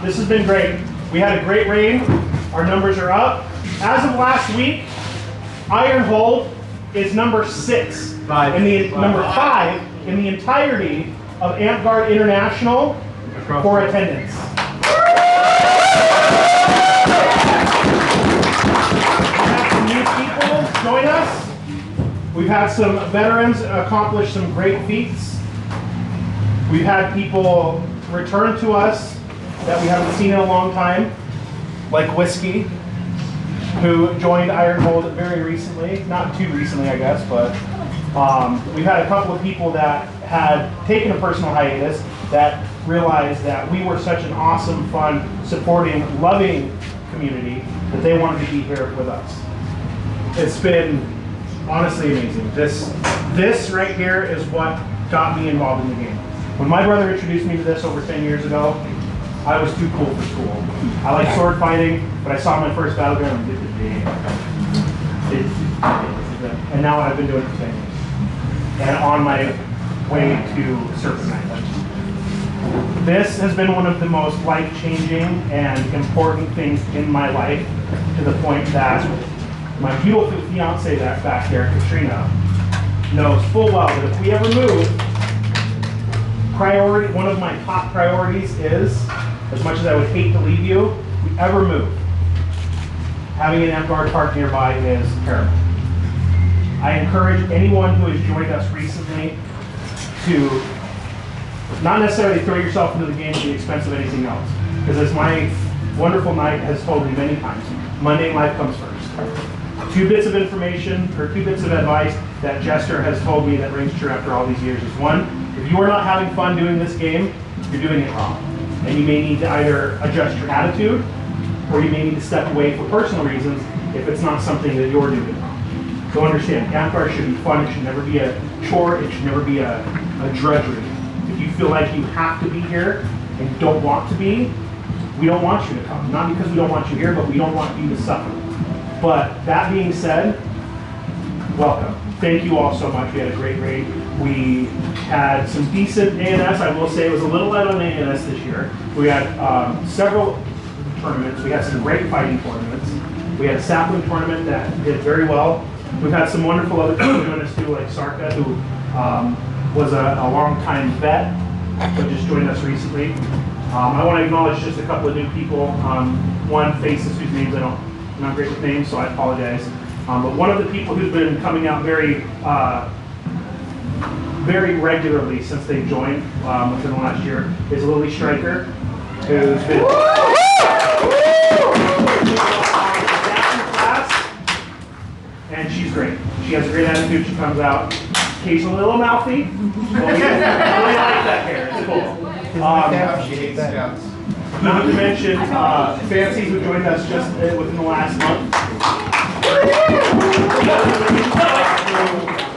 This has been great. We had a great reign. Our numbers are up. As of last week, Ironhold is number 6 number 5 in the entirety of Amtgard International for attendance. We have some new people join us. We've had some veterans accomplish some great feats. We've had people return to us that we haven't seen in a long time, like Whiskey, who joined Ironhold very recently. Not too recently, I guess, but we've had a couple of people that had taken a personal hiatus that realized that we were such an awesome, fun, supporting, loving community that they wanted to be here with us. It's been honestly amazing. This right here is what got me involved in the game. When my brother introduced me to this over 10 years ago, I was too cool for school. I like sword fighting, but I saw my first battleground and did the game. And now I've been doing it for 10 years. And on my way to Serpent Island. This has been one of the most life-changing and important things in my life, to the point that my beautiful fiance that's back there, Katrina, knows full well that if we ever move, one of my top priorities is, as much as I would hate to leave you, if we ever move, having an Amtgard park nearby is paramount. I encourage anyone who has joined us recently to not necessarily throw yourself into the game at the expense of anything else. Because as my wonderful knight has told me many times, Monday life comes first. 2 bits of information, or 2 bits of advice that Jester has told me that rings true after all these years is: 1, if you are not having fun doing this game, you're doing it wrong. And you may need to either adjust your attitude, or you may need to step away for personal reasons if it's not something that you're doing wrong. So understand, Amtgard should be fun, it should never be a chore, it should never be a drudgery. If you feel like you have to be here and don't want to be, we don't want you to come. Not because we don't want you here, but we don't want you to suffer. But that being said, welcome. Thank you all so much. We had a great raid. We had some decent ANS. I will say it was a little light on ANS this year. We had several tournaments. We had some great fighting tournaments. We had a sapling tournament that did very well. We've had some wonderful other people join us too, like Sarka, who was a long-time vet, but just joined us recently. I want to acknowledge just a couple of new people. One, faces whose names I'm not great with names, so I apologize. But one of the people who's been coming out very regularly since they joined within the last year is Lily Stryker, who's been class, and she's great. She has a great attitude. She comes out occasionally a little mouthy. But we really like that hair. It's cool. She hates scouts. Not to mention Fancy, who joined us just within the last month.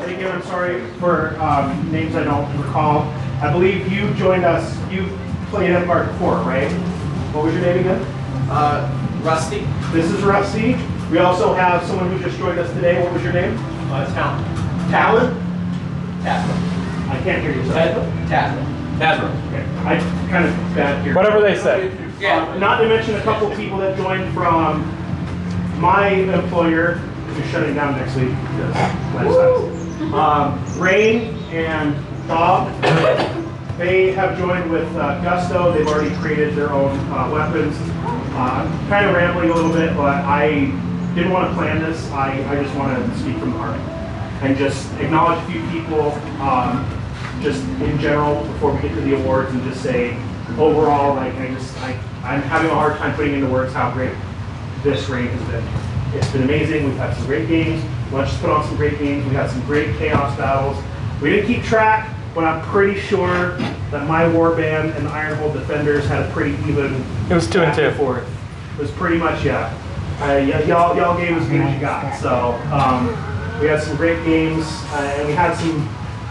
Again, I'm sorry for names I don't recall. I believe you joined us, you played Amtgard before, right? What was your name again? Rusty. This is Rusty. We also have someone who just joined us today. What was your name? Talon. Talon? Tazra. I can't hear you. Tazra. Okay. I kind of bad here. Whatever they say. Yeah. Not to mention a couple of people that joined from my employer, which is shutting down next week because life sucks. Rain and Bob, they have joined with Gusto. They've already created their own weapons. I'm kind of rambling a little bit, but I didn't want to plan this. I just want to speak from the heart and just acknowledge a few people, just in general, before we get to the awards, and just say overall, like I'm having a hard time putting into words how great this raid has been. It's been amazing. We've had some great games. Let's just put on some great games. We had some great chaos battles. We didn't keep track, but I'm pretty sure that my warband and the Ironhold defenders had a pretty even. It was 2 and 2. Forth. It was pretty much y'all gave as good as you got. So we had some great games, and we had some,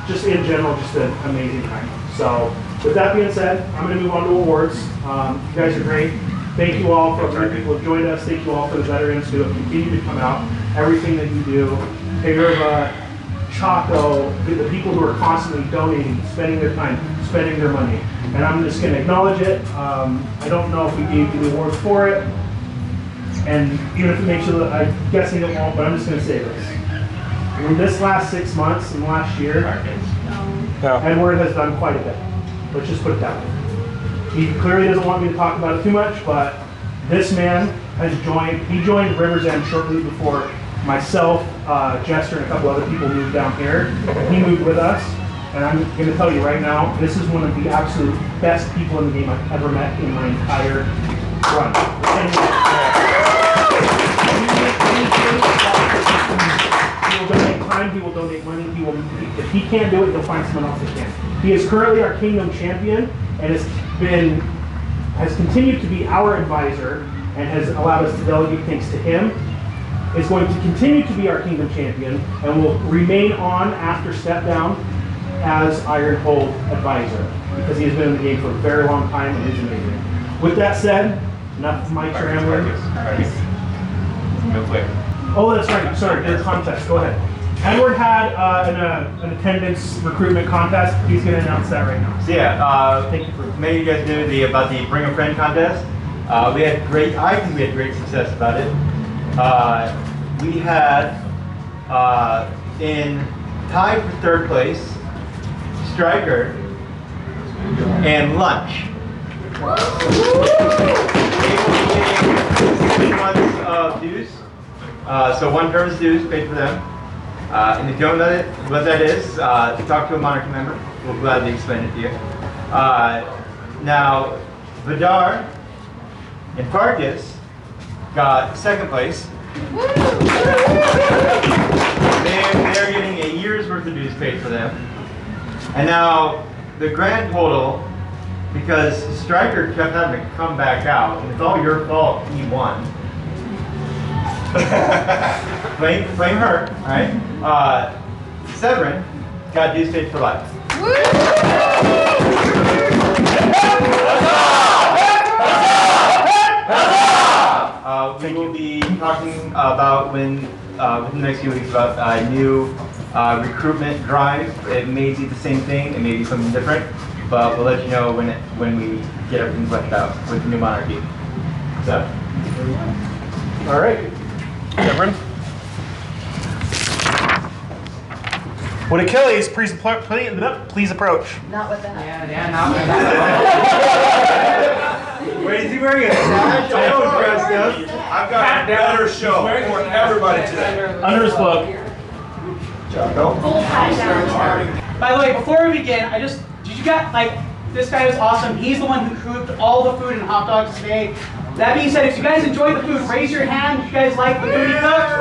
just in general, just an amazing time. So with that being said, I'm going to move on to awards. You guys are great. Thank you all for the people who have joined us. Thank you all for the veterans who have continued to come out. Everything that you do. Chaco, the people who are constantly donating, spending their time, spending their money. And I'm just going to acknowledge it. I don't know if we gave you the award for it. And even if it makes you look, I'm guessing it won't, but I'm just going to say this. In this last 6 months and last year, Edward has done quite a bit. Let's just put it that way. He clearly doesn't want me to talk about it too much, but this man has he joined River's End shortly before myself, Jester, and a couple other people moved down here. He moved with us, and I'm going to tell you right now, this is one of the absolute best people in the game I've ever met in my entire run. He will donate time, he will donate money, if he can't do it, he'll find someone else that can. He is currently our Kingdom Champion, and has continued to be our advisor, and has allowed us to delegate things to him. Is going to continue to be our Kingdom Champion, and will remain on after step down as Ironhold advisor, because he has been in the game for a very long time and is amazing. With that said, enough of my rambling. Real quick. Oh, that's right. Sorry, your contest. Go ahead. Edward had an attendance recruitment contest. He's going to announce that right now. So yeah, Thank you for many of you guys knew about the Bring a Friend contest. I think we had great success about it. We had in tied for third place, Striker and Lunch. They will be getting 6 months of dues. So 1 term's dues paid for them. And if you don't know what that is, talk to a Monarch member. We'll gladly explain it to you. Now, Vidar and Farkas got 2nd place. They're getting a year's worth of dues paid for them. And now, the grand total, because Striker kept having to come back out, and it's all your fault he won. Blame her, alright? Severin got dues paid for life. We will be talking about within the next few weeks about a new recruitment drive. It may be the same thing, it may be something different, but we'll let you know when we get everything fleshed out with the new monarchy. So. All right. Severin. Would Achilles please approach? Not with that. Yeah, not with that. Wait, is he wearing a sash? I don't dressed up. I've got a better show for everybody today. Under his cloak. Chaco. By the way, before we begin, did you guys, this guy was awesome. He's the one who cooked all the food and hot dogs today. That being said, if you guys enjoyed the food, raise your hand if you guys like the food he cooked.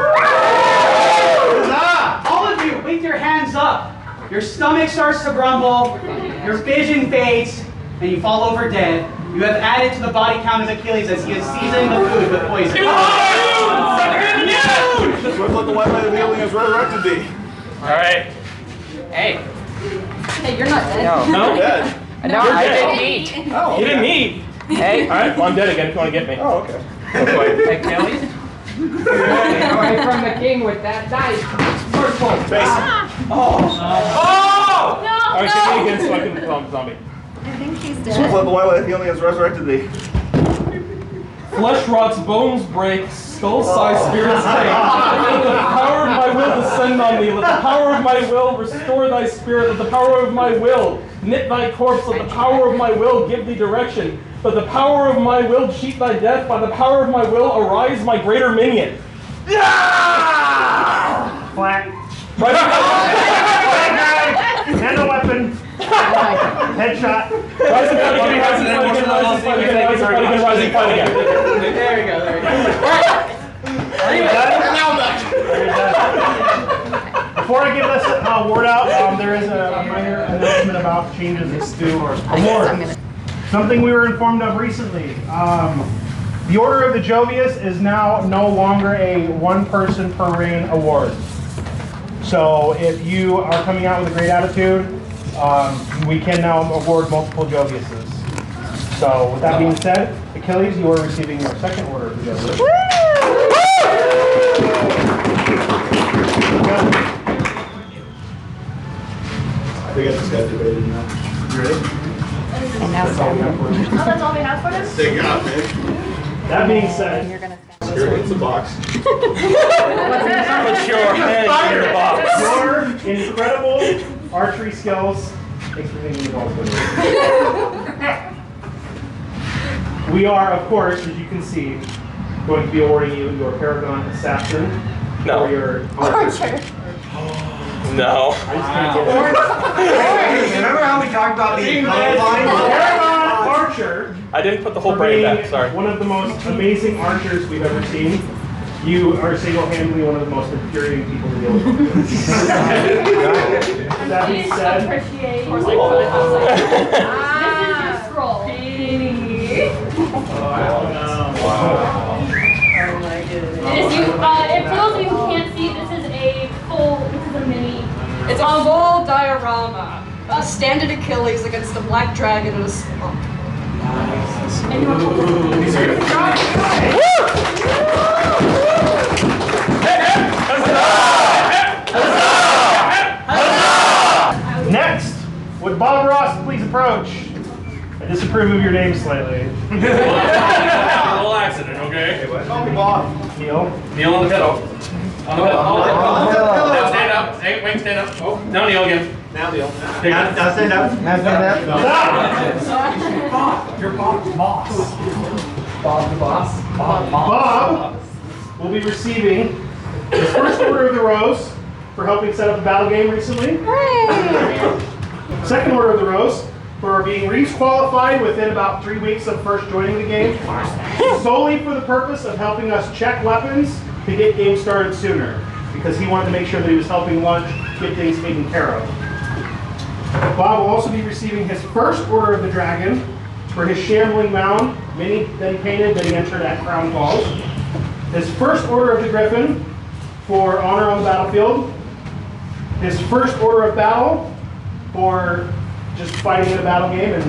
All of you, with your hands up. Your stomach starts to grumble, your vision fades, and you fall over dead. You have added to the body count of Achilles as he is seasoning the food with poison. Swift like the white light of healing has resurrected thee. Alright. Hey. Hey, you're not dead. No. Dead. No, I didn't eat. Oh, You didn't eat. Hey. Alright, well I'm dead again if you want to get me. Oh, okay. Achilles? Away from the king with that dice. First one. Oh! No, Alright, get me again so I can become a zombie. I think he's Swift dead. like the white light of healing has resurrected thee. Flesh rots, bones break, skull size, spirits take. Let the power of my will descend on thee. Let the power of my will restore thy spirit. Let the power of my will knit thy corpse. Let the power of my will give thee direction. Let the power of my will cheat thy death. By the power of my will arise my greater minion. Flat. Right. Hand a weapon. Headshot. Rise and fight again, rise and fight again, rise and fight again, rise and fight again, rise and fight again. There we go. Are you done? Before I give this word out, there is a minor announcement about changes in stew or awards. Something we were informed of recently. The Order of the Jovius is now no longer a one-person per reign award. So if you are coming out with a great attitude, we can now award multiple Joviuses. So with that being said, Achilles, you are receiving your 2nd Order of the Jovius. I think I just got debated now. You ready? That's all we have for you. Oh, that's all we have for this? They got me. That being said, You're gonna Here, it's a box. Put your head in your box. your incredible archery skills. Thanks for thinking the balls with me. We are, of course, as you can see, going to be awarding you your Paragon Assassin No. for your Archer. No. I just can't get it. Remember how we talked about being Paragon Archer. I didn't put the whole For brain being back, sorry. one of the most amazing archers we've ever seen. You are single-handedly one of the most infuriating people to deal with. That being said, Appreciate. This is your scroll. It is you. For those of you who can't see, this is a mini. It's a full diorama. A standard Achilles against a black dragon in a swamp. And you want next, would Bob Ross please approach? I disapprove of your name slightly. A little accident, okay? Call me Bob. Neil. Kneel on the pillow. On the pillow. Now stand up. Hey, wait, stand up. Oh, now kneel again. Now deal. Take Now it. stand up. Now stand up. Stop! You're Bob Moss. Bob the boss. Bob will be receiving his first Order of the Rose for helping set up the battle game recently. Second Order of the Rose for being re-qualified within about 3 weeks of first joining the game, solely for the purpose of helping us check weapons to get games started sooner, because he wanted to make sure that he was helping lunch get things taken care of. Bob will also be receiving his first Order of the Dragon for his Shambling Mound mini that he painted that he entered at Crown Falls. His first Order of the Griffin for honor on the battlefield. His first Order of Battle for just fighting in a battle game and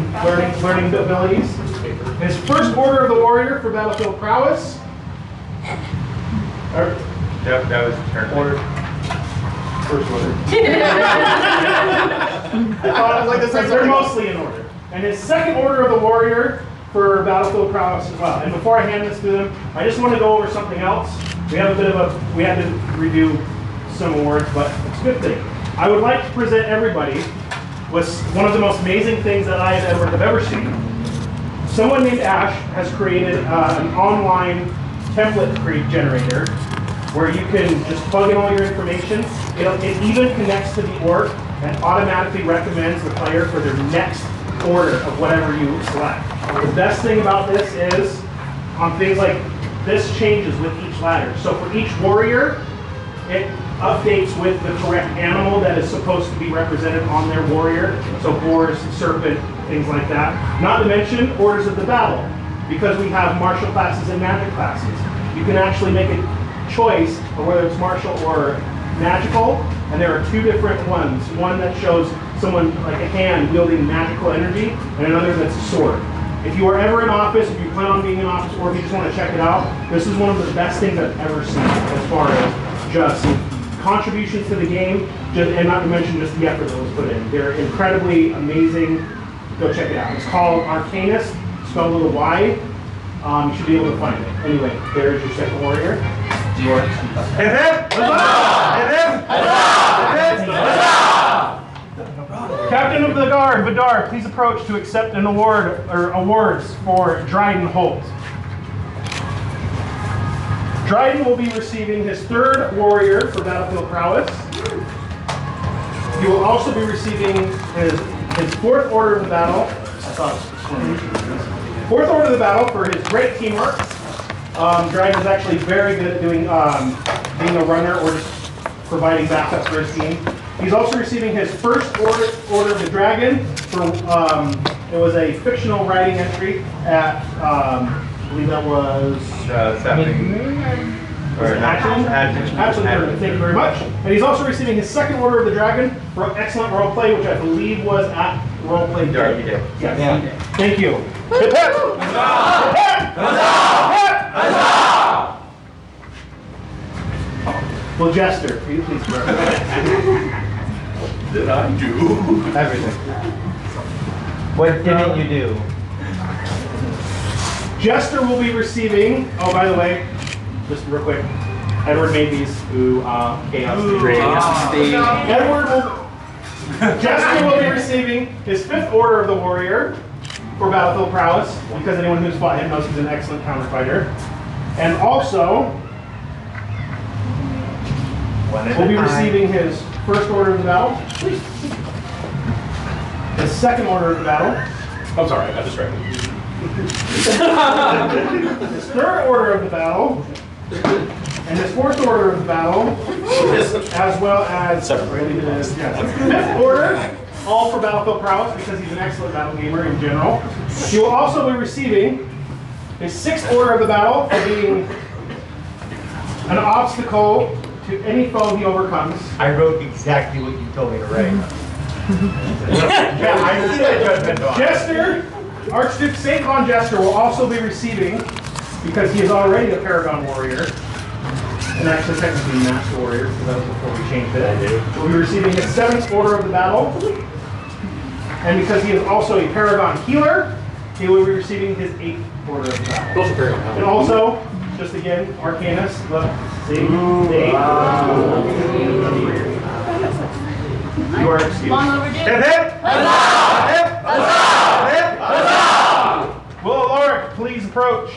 learning the abilities. His first Order of the Warrior for battlefield prowess. That was turn. Order. First order. They're mostly in order. And his second Order of the Warrior for battlefield prowess as well. And before I hand this to them, I just want to go over something else. We had to redo some awards, but it's a good thing. I would like to present everybody with one of the most amazing things that I and Edward have ever seen. Someone named Ash has created an online template generator where you can just plug in all your information. It even connects to the org and automatically recommends the player for their next order of whatever you select. The best thing about this is, on things like this, changes with each ladder. So for each warrior, it updates with the correct animal that is supposed to be represented on their warrior. So boars, serpent, things like that. Not to mention orders of the battle. Because we have martial classes and magic classes, you can actually make a choice of whether it's martial or magical, and there are two different ones. One that shows someone like a hand wielding magical energy, and another that's a sword. If you are ever in office, if you plan on being in office, or if you just want to check it out, this is one of the best things I've ever seen as far as just contributions to the game, and not to mention just the effort that was put in. They're incredibly amazing. Go check it out. It's called Arcanist, spelled with a Y. You should be able to find it. Anyway, there's your second warrior. Captain of the Guard, Vidar, please approach to accept an award or awards for Dryden Holt. Dryden will be receiving his third warrior for battlefield prowess. He will also be receiving his fourth order of the battle. Fourth order of the battle for his great teamwork. Dryden is actually very good at doing being a runner or just providing backups for his team. He's also receiving his first order of the Dragon for it was a fictional writing entry at I believe that was Hatchling. Thank you very much. And he's also receiving his second Order of the Dragon for excellent roleplay, which I believe was at Roleplay Derby Day. Yes. Yeah. Thank you. Hip hip! Huzzah! Hip hip! Well, Jester, please. Did I do? Everything. What didn't you do? Jester will be receiving, oh, by the way, just real quick, Edward made these. Ooh, chaos. Jester will be receiving his 5th Order of the Warrior for battlefield prowess, because anyone who's fought him knows he's an excellent counter fighter. And also, will be receiving his 1st Order of the Battle, his 2nd Order of the Battle. I'm sorry, I got distracted. His 3rd Order of the Battle, and his 4th Order of the Battle, as well as his 5th Order, all for battlefield prowess because he's an excellent battle gamer in general. He will also be receiving his 6th Order of the Battle for being an obstacle to any foe he overcomes. I wrote exactly what you told me to write. Yeah, I see that judgment. Jester, Archduke St. Von Jester will also be receiving, because he is already a Paragon Warrior, and actually technically Master Warrior, because that was before we changed it. Will be receiving his 7th Order of the Battle, and because he is also a Paragon Healer, he will be receiving his 8th Order of the Battle. And also, just again, Arcanus, look, see? The 8th. You are excused. Long overdue. Hip hip! Huzzah! Hip! Huzzah! Hip! Huzzah! Will Alaric please approach?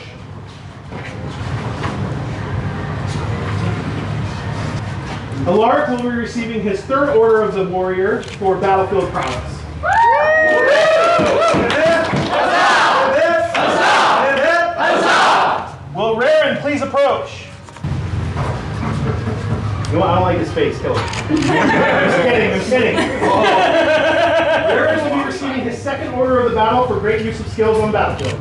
Alaric will be receiving his 3rd Order of the Warrior for battlefield prowess. Will Raren please approach? You know what? I don't like his face. Kill him. I'm kidding. Raren will be receiving his 2nd Order of the Battle for great use of skills on battlefield.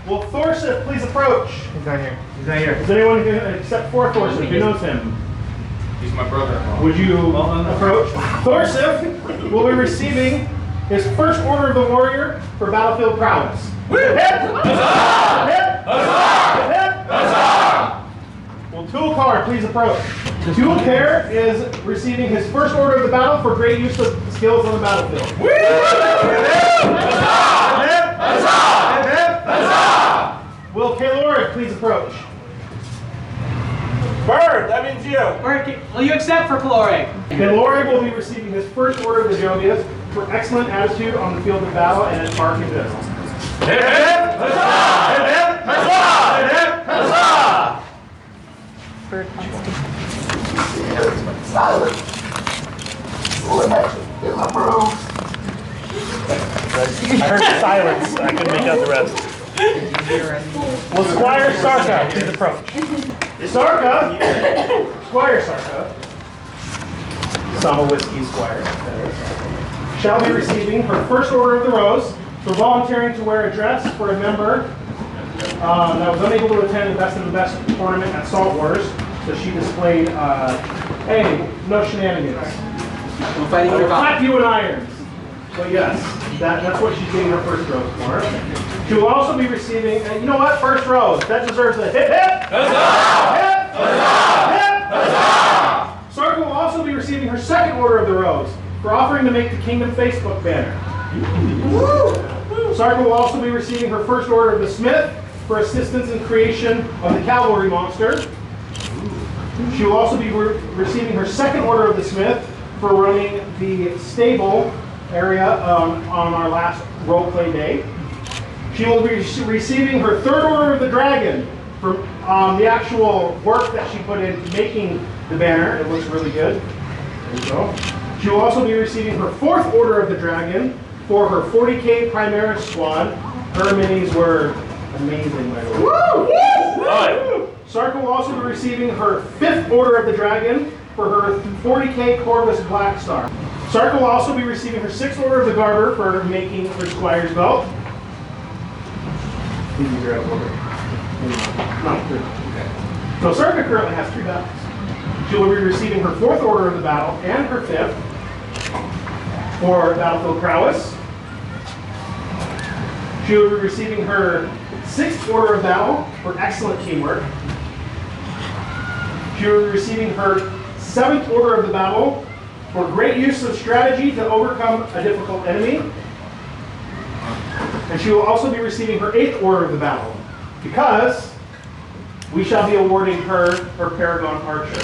Will Thorsif please approach? He's not here. He's not here. Is anyone except for Thorsif? Who knows him? He's my brother. Would you approach? Thorsif will be receiving his 1st Order of the Warrior for battlefield prowess. Will Tulkar please approach? Tulkar is receiving his 1st Order of the Battle for great use of skills on the battlefield. Will Kaloric please approach? Bird, that means you. Will you accept for Caloric? Kaloric will be receiving his 1st Order of the Jovias for excellent attitude on the field of battle and at Park and Business. Hip hip! Huzzah! Hip hip! Huzzah! Hip hip! Huzzah! I heard silence. I couldn't make out the rest. Will Squire Sarka please approach? Sarka, Squire Sarka, Summer Whiskey Squire, shall be receiving her 1st Order of the Rose for volunteering to wear a dress for a member that was unable to attend the Best of the Best tournament at Salt Wars. So she displayed, hey, no shenanigans. I will clap you in irons. So yes, that's what she's getting her 1st rose for. She will also be receiving, and you know what, 1st rose, that deserves a hip hip! Huzzah! Hip! Huzzah! Hip! Huzzah! Sarka will also be receiving her 2nd Order of the Rose for offering to make the Kingdom Facebook banner. Sarka will also be receiving her 1st Order of the Smith for assistance in creation of the Cavalry Monster. She will also be receiving her 2nd Order of the Smith for running the stable area on our last roleplay day. She will be receiving her 3rd Order of the Dragon for the actual work that she put into making the banner. It looks really good. There you go. She will also be receiving her 4th Order of the Dragon for her 40k Primaris squad. Her minis were amazing, by the way. Sarka will also be receiving her 5th Order of the Dragon for her 40k Corvus Black Star. Sarka will also be receiving her 6th Order of the Garter for making her Squire's belt. So Sarka currently has 3 battles. She will be receiving her 4th Order of the Battle and her 5th for battlefield prowess. She will be receiving her 6th Order of Battle for excellent teamwork. She will be receiving her 7th Order of the Battle for great use of strategy to overcome a difficult enemy. And she will also be receiving her 8th Order of the Battle because we shall be awarding her her Paragon Archer.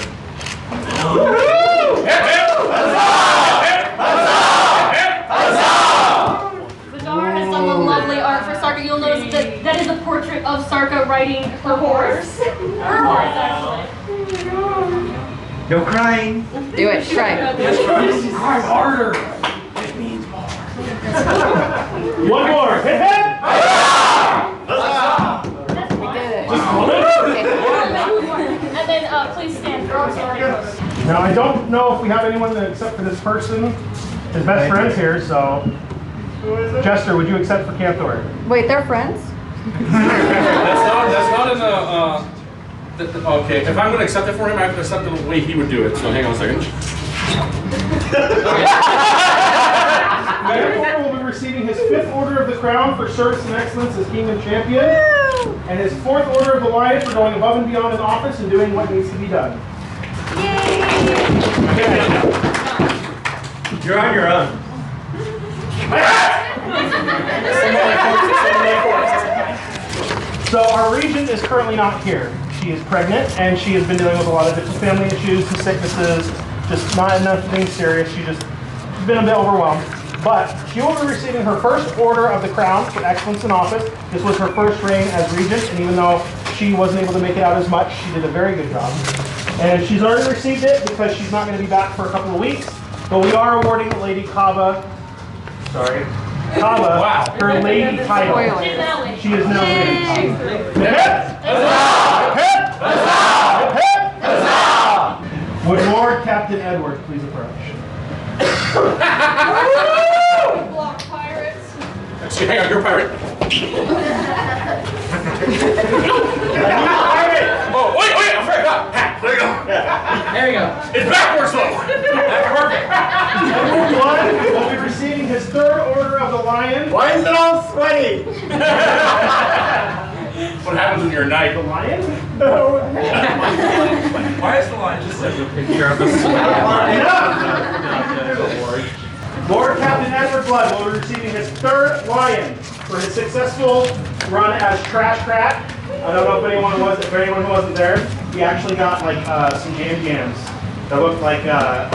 Vidar has done the lovely art for Sarka. You'll notice that that is a portrait of Sarka riding her horse. Her horse, actually. No crying. Do it. Try. Cry harder. One more. Hit, hit! That's fine. Just hold it. And then please stand for our photos. Now, I don't know if we have anyone except for this person. His best friend's here, so. Jester, would you accept for Cantor? Wait, they're friends? That's not in the, okay, if I'm going to accept it for him, I have to accept it the way he would do it. So hang on a second. Cantor will be receiving his 5th Order of the Crown for service and excellence as Kingdom Champion, and his 4th Order of the Lion for going above and beyond in office and doing what needs to be done. You're on your own. So our regent is currently not here. She is pregnant and she has been dealing with a lot of different family issues and sicknesses, just not nothing serious. She's been a bit overwhelmed. But she will be receiving her 1st Order of the Crown for excellence in office. This was her first reign as regent, and even though she wasn't able to make it out as much, she did a very good job. And she's already received it because she's not going to be back for a couple of weeks. But we are awarding Lady Kava, Kava, her lady title. She's now lady. She is now lady. Would Lord Captain Edward please approach? Block pirates. Actually, hang on, you're a pirate. Oh, wait, I forgot. There you go. There you go. It's backwards though. That's perfect. Edward will be receiving his 3rd Order of the Lion. Why is it all sweaty? What happens when you're a knight? The Lion? Why is the line just such a picture of us? Lord Captain Edward Blood will be receiving his 3rd Lion for his successful run as Trash Rat. I don't know if anyone who wasn't there, he actually got like some jams that looked like a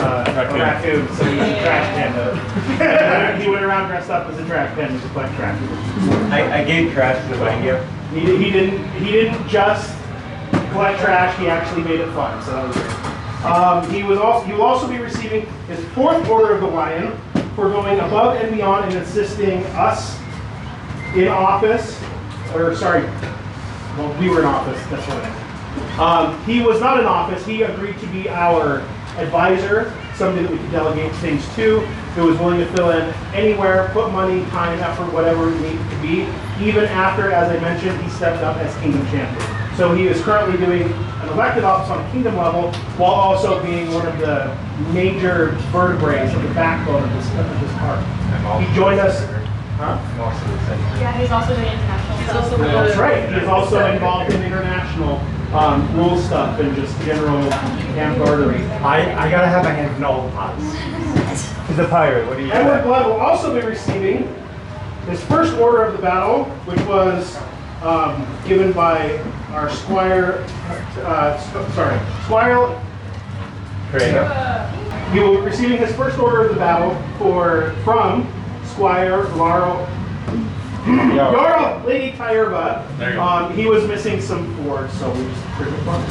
raccoon, so he was a trash panda. He went around dressed up as a trash panda to collect trash. I gave trash to the you. He didn't just collect trash, he actually made it fun, so that was great. He will also be receiving his 4th Order of the Lion for going above and beyond and assisting us in office, well, we were in office, that's what I meant. He was not in office, he agreed to be our advisor, somebody that we could delegate things to, who was willing to fill in anywhere, put money, time, effort, whatever it needed to be, even after, as I mentioned, he stepped up as Kingdom Champion. So he is currently doing an elected office on a kingdom level, while also being one of the major vertebrae of the backbone of this park. He joined us. Huh? Yeah, he's also doing international. That's right. He's also involved in international rule stuff and just general Amtgardery. I gotta have my hands in all the pots. He's a pirate. What do you Edward Blood will also be receiving his 1st Order of the Battle, which was given by our Squire. He will be receiving his 1st Order of the Battle from Squire Jarl Lady Tyrva. He was missing some boards, so we just took it from.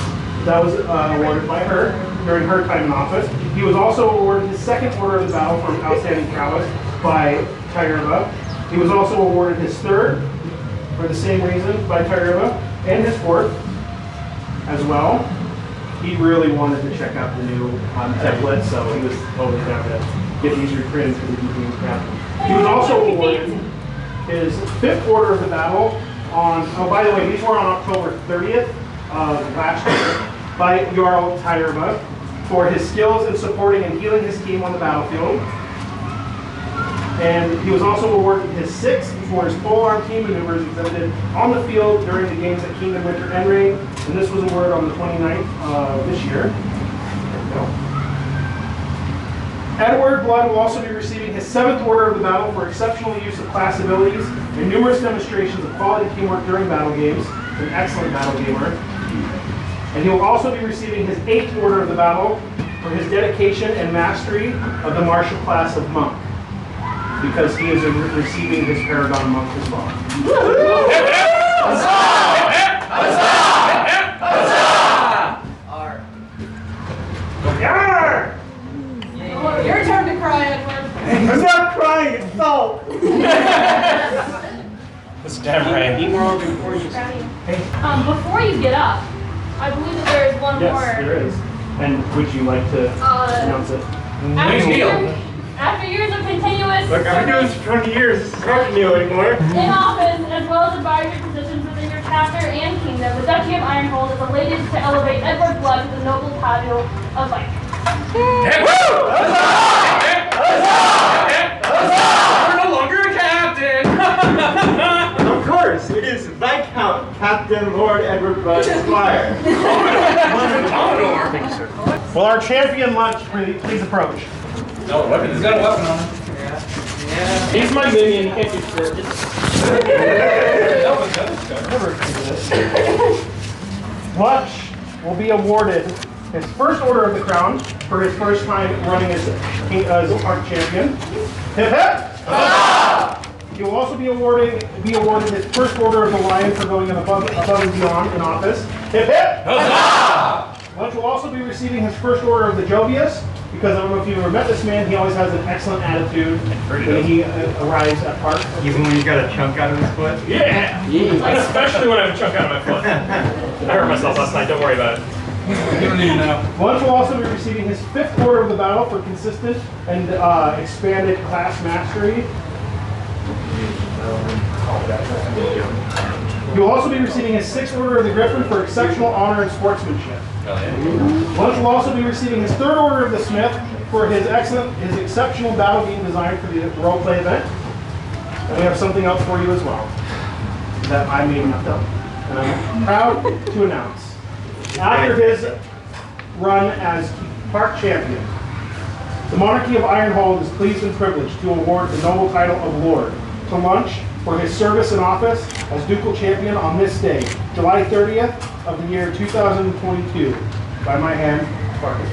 That was awarded by her during her time in office. He was also awarded his 2nd Order of the Battle from Outstanding Prowess by Tyrva. He was also awarded his 3rd for the same reason by Tyrva, and his 4th as well. He really wanted to check out the new template, so he was totally down to get these reprinted for the DP captain. He was also awarded his 5th Order of the Battle on, oh, by the way, these were on October 30th of last year by Jarl Tyrva for his skills in supporting and healing his team on the battlefield. And he was also awarded his 6th for his polearm team maneuvers exhibited on the field during the games at Kingdom Winter Endreign, and this was awarded on the 29th of this year. There we go. Edward Blood will also be receiving his 7th Order of the Battle for exceptional use of class abilities and numerous demonstrations of quality teamwork during battle games. An excellent battle gamer. And he will also be receiving his 8th Order of the Battle for his dedication and mastery of the martial class of monk, because he is receiving his Paragon monk as well. Your turn to cry, Edward. I'm not crying, it's salt. This damn rain. Before you get up, I believe that there is one Yes, more. there is. And would you like to announce it? After years of continuous Look, I've been doing this for 20 years. This is not new anymore. in office, as well as advisory positions within your chapter and kingdom, the Duchy of Ironhold is elated to elevate Edward Blood to the noble title of Viking. We're no longer a captain! Of course, it is Viscount Captain Lord Edward Blood Esquire. Commodore! Thank you, sir. Will our champion lunch please approach? No weapon. He's got a weapon on him. He's my minion. He can't do shit. Lunch will be awarded his 1st Order of the Crown for his first time running as Arch Champion. Hip hip! He will also be awarded his 1st Order of the Lion for going above and beyond in office. Hip hip! Lunch will also be receiving his 1st Order of the Jovius, because I don't know if you've ever met this man, he always has an excellent attitude when he arrives at park. Even when he's got a chunk out of his foot? Yeah! Especially when I have a chunk out of my foot. I hurt myself last night, don't worry about it. You don't need to know. Lunch will also be receiving his 5th Order of the Battle for consistent and expanded class mastery. He will also be receiving his 6th Order of the Griffin for exceptional honor and sportsmanship. Lunch will also be receiving his 3rd Order of the Smith for his exceptional battle game design for the roleplay event. And we have something else for you as well that I made not done. And I'm proud to announce, after his run as park champion, the Monarchy of Ironhold is pleased and privileged to award the noble title of Lord to Lunch for his service in office as ducal champion on this day, July 30th of the year 2022, by my hand, Farkas.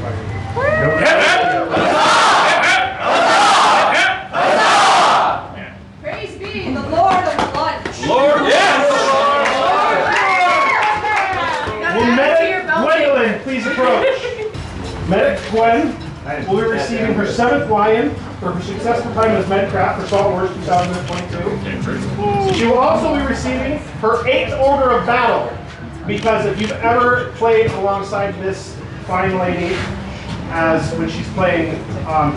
Praise be the Lord of Lunch. Lord, yes! Will Medic Gwendolyn please approach? Medic Gwen will be receiving her 7th Lion for her successful time as Medcraft for Salt Wars 2022. She will also be receiving her 8th Order of Battle, because if you've ever played alongside this fine lady as when she's playing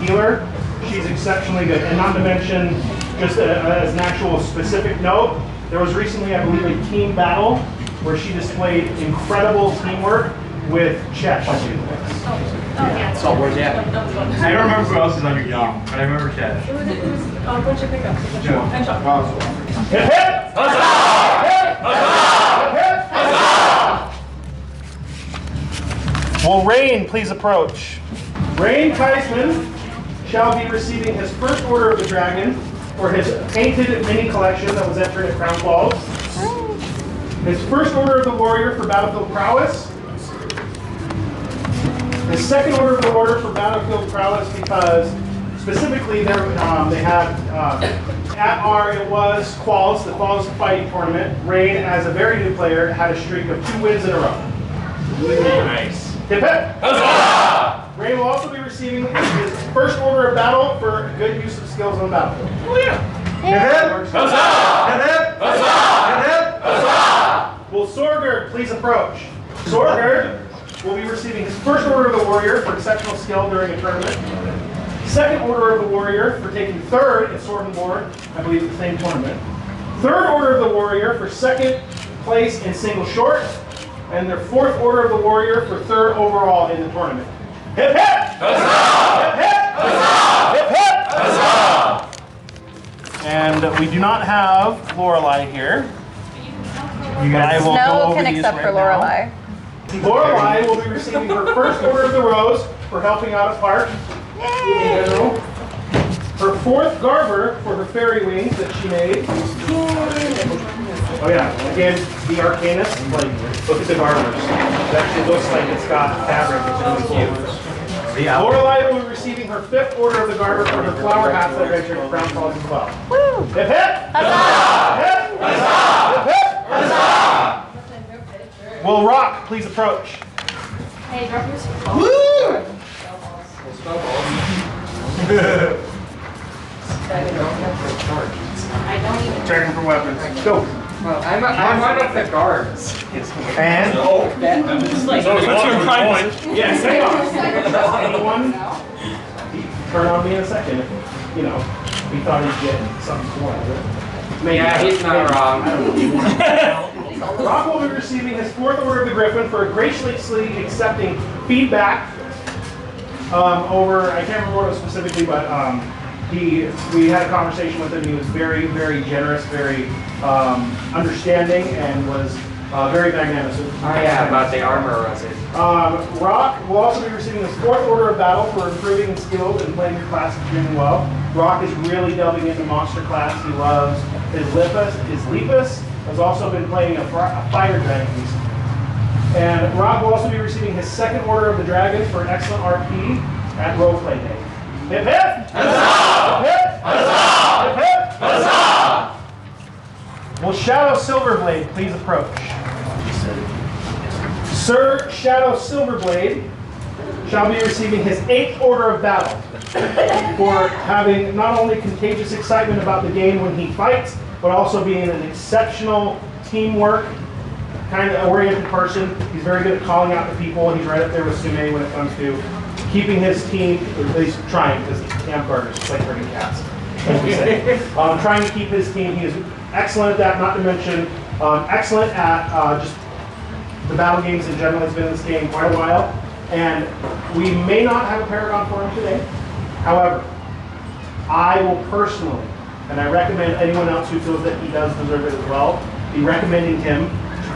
healer, she's exceptionally good. And not to mention, just as an actual specific note, there was recently, I believe, a team battle where she displayed incredible teamwork with Chet. Salt Wars, yeah. I don't remember who else is on your team, but I remember Chad. It was a bunch of pickups. And shot. Hip hip! Will Rain please approach? Rain Kaisman shall be receiving his 1st Order of the Dragon for his painted mini collection that was entered at Crown Falls. His 1st Order of the Warrior for battlefield prowess. His 2nd Order of the Order for battlefield prowess, because specifically they had at our the Quals fighting tournament. Rain, as a very new player, had a streak of 2 wins in a row. Nice. Hip hip! Huzzah! Ray will also be receiving his 1st Order of Battle for good use of skills on the battlefield. Oh yeah! Huzzah! Will Sorgerd please approach? Sorgerd will be receiving his 1st Order of the Warrior for exceptional skill during a tournament. 2nd Order of the Warrior for taking 3rd in Sword and Board, I believe the same tournament. 3rd Order of the Warrior for 2nd place in single short. And their 4th Order of the Warrior for 3rd overall in the tournament. Hip hip! Huzzah! Hip hip! Huzzah! Hip hip! Huzzah! And we do not have Lorelei here. I will go No over can these except right for now. Lorelei. Lorelei will be receiving her 1st Order of the Rose for helping out at park. in general. Her fourth garber for her fairy wings that she made. Oh yeah, again, the Arcanus, like, look at the garbers. It actually looks like it's got fabric, it's really cute. Lorelei will be receiving her fifth order of the garber for her flower hats that ventured to Crown Falls as well. Woo! Hip hip! Huzzah! Hip! Huzzah! Hip hip! Will Rock please approach? Hey, drop your Woo! I don't even. Checking for weapons. Go. Well, I'm one of the guards. And? Yes, hang on. Anyone? Turn on me in a second. If, you know, we thought he'd get something for it. Maybe. Yeah, he's not wrong. Rock will be receiving his fourth order of the Griffin for graciously accepting feedback over, I can't remember what it was specifically, but we had a conversation with him. He was very, very generous, very understanding, and was very magnanimous. Oh yeah, about the armor, was it? Rock will also be receiving his fourth order of battle for improving in skills and playing your class extremely well. Rock is really delving into monster class. He loves his Lepus, has also been playing a fire dragon recently. And Rock will also be receiving his second order of the dragon for excellent RP at Roleplay Day. Hip hip! Huzzah! Hip hip! Huzzah! Hip hip! Huzzah! Will Shadow Silverblade please approach? Sir Shadow Silverblade shall be receiving his 8th order of battle for having not only contagious excitement about the game when he fights, but also being an exceptional teamwork kind of oriented person. He's very good at calling out the people. He's right up there with Sume when it comes to keeping his team, or at least trying, because Amtgard is just like herding cats, as we say. Trying to keep his team. He is excellent at that, not to mention excellent at just the battle games in general. He's been in this game quite a while. And we may not have a Paragon for him today. However, I will personally, and I recommend anyone else who feels that he does deserve it as well, be recommending him to